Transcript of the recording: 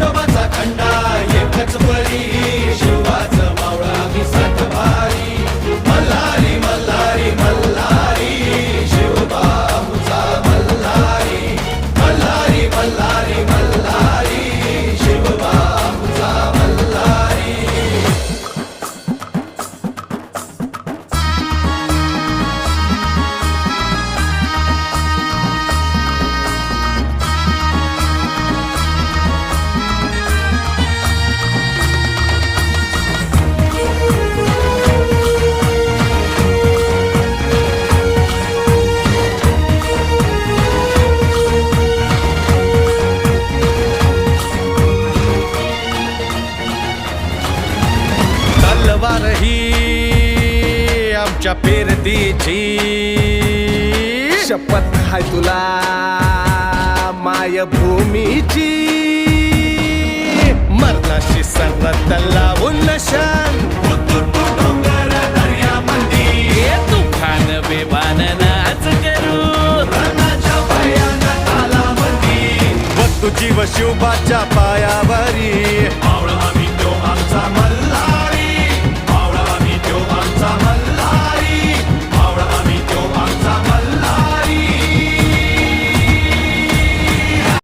खंडोबाचा खंडा एकच बळी शिवाचं मावळा मी सात भारी मल्हारी मल्हारी मल्हारी शिवबाऊचा मल्हारी मल्हारी मल्हारी मल्हारी शिवबाऊचा मल्हारी. तलवार ही आमच्या पेरतीची शपथ हाय तुला मायभूमीची मरणाशी सरत लावून नशान डोंगर दर्यामंदी तुफान बेभान नाच करू रणाच्या भयानक तालामंदी व तुझी व शिवबाच्या पायावरी मावळा आम्ही तो आमचा मल्हारी